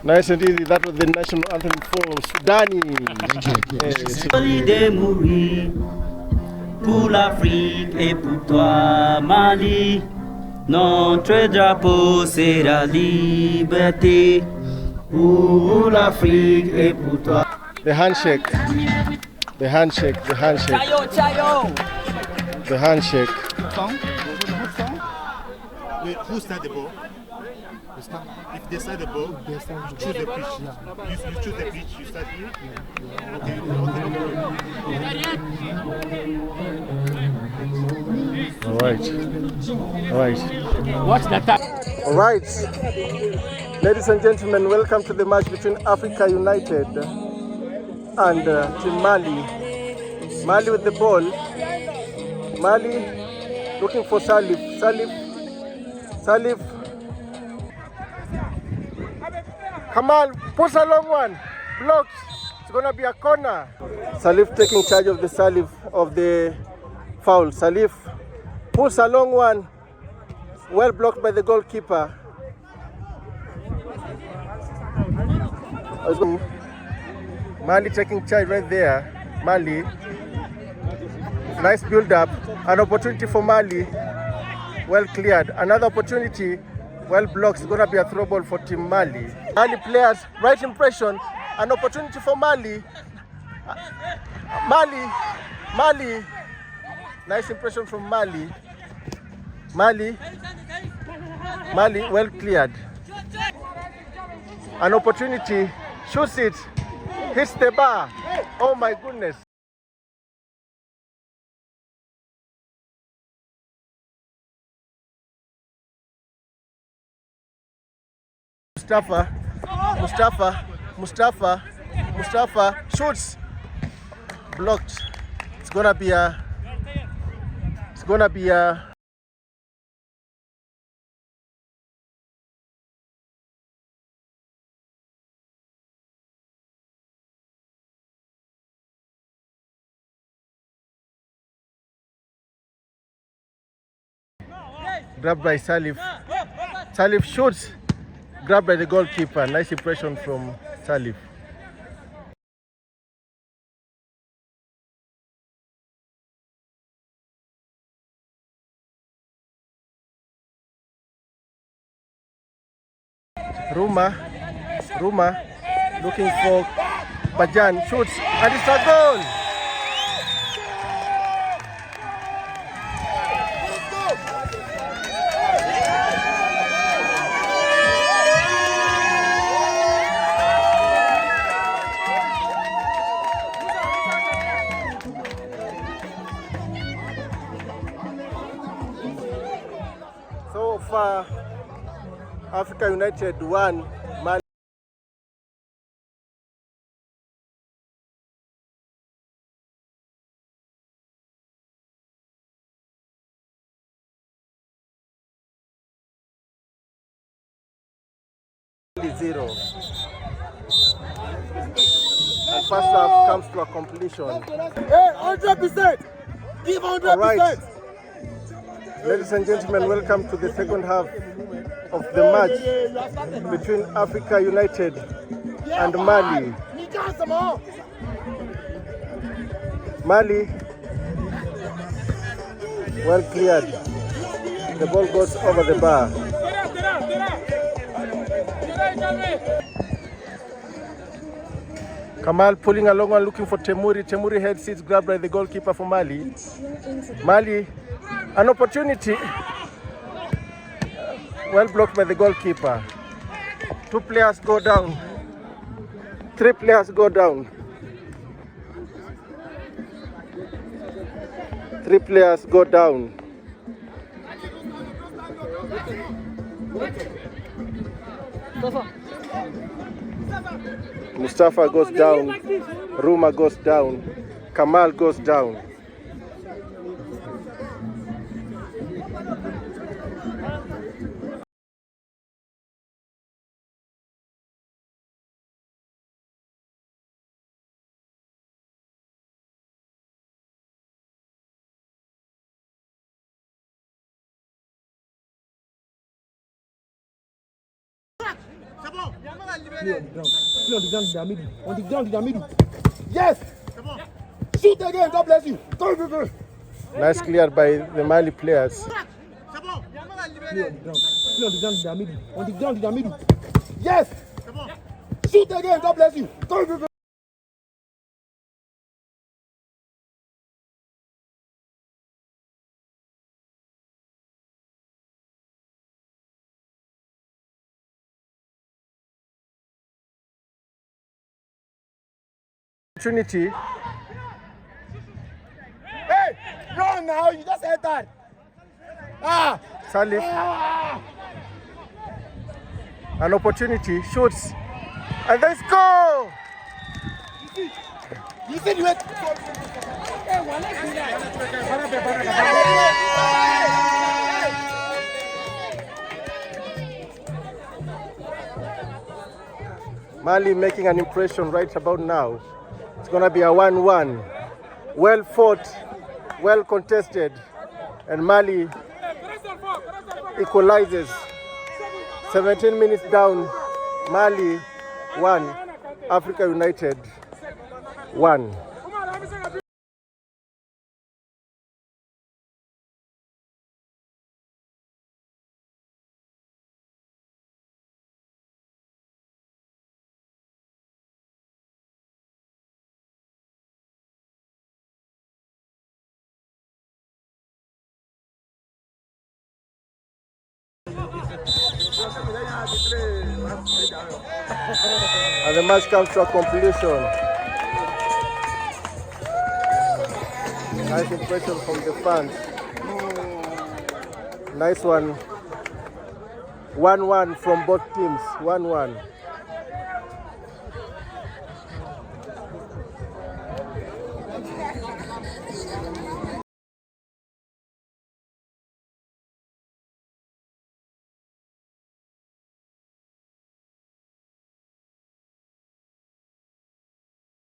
Nice and easy. That was the national anthem for Sudani. Pour l'Afrique et pour toi, Mali, notre drapeau c'est la liberté. Pour l'Afrique et pour toi. The handshake. The handshake. The handshake. Chayo, chayo. The handshake. Who start the ball? If they start the ball, you choose the pitch. You choose the pitch, you start here. Okay, All right. All right. Watch the time. All right. Ladies and gentlemen, welcome to the match between Africa United and Team Mali. Mali with the ball. Mali looking for Salif. Salif. Kamal, push a long one. Blocked. It's gonna be a corner. Salif taking charge of the foul. Salif pulls a long one. Well blocked by the goalkeeper. Mali taking charge right there. Mali. Nice build up. An opportunity for Mali. Well cleared. Another opportunity. Well blocked. It's going to be a throw ball for Team Mali. Mali players, right impression. An opportunity for Mali. Mali. Nice impression from Mali. Mali, well cleared. An opportunity. Shoots it. Hits the bar. Oh my goodness. Mustafa shoots. Blocked. It's gonna be a grabbed by Salif. Salif shoots. Grabbed by the goalkeeper. Nice impression from Salif. Ruma looking for Bajan. Shoots and it's a goal. So far, Africa United won. Mali 0. And first half comes to a completion. Hey, 100%! Give 100%! All right. Ladies and gentlemen, welcome to the second half of the match between Africa United and Mali. Mali, well cleared. The ball goes over the bar. Kamal pulling along one, looking for Temuri. Temuri heads it, grabbed by the goalkeeper for Mali. Mali, an opportunity. Well blocked by the goalkeeper. 2 players go down. 3 players go down. 3 players go down. Mustafa goes down. Ruma goes down. Kamal goes down. C'est bon. Play on the ground. Play on the ground in their middle. On the ground in their middle. Yes. C'est bon. Shoot again. God bless you. Go, go, go. Nice cleared by the Mali players. C'est bon. Play on the ground. Play on the ground in their middle. On the ground in their middle. Yes. C'est bon. Shoot again. God bless you. Go, go, go. Opportunity. Hey, run now. You just entered. Ah. Salif. An opportunity. Shoots. And they score! You see the way. Mali making an impression right about now. It's going to be a 1-1. Well fought, well contested, and Mali equalizes. 17 minutes down, Mali 1, Africa United 1. And the match comes to a completion. Nice impression from the fans. Nice one. 1-1 from both teams. 1-1.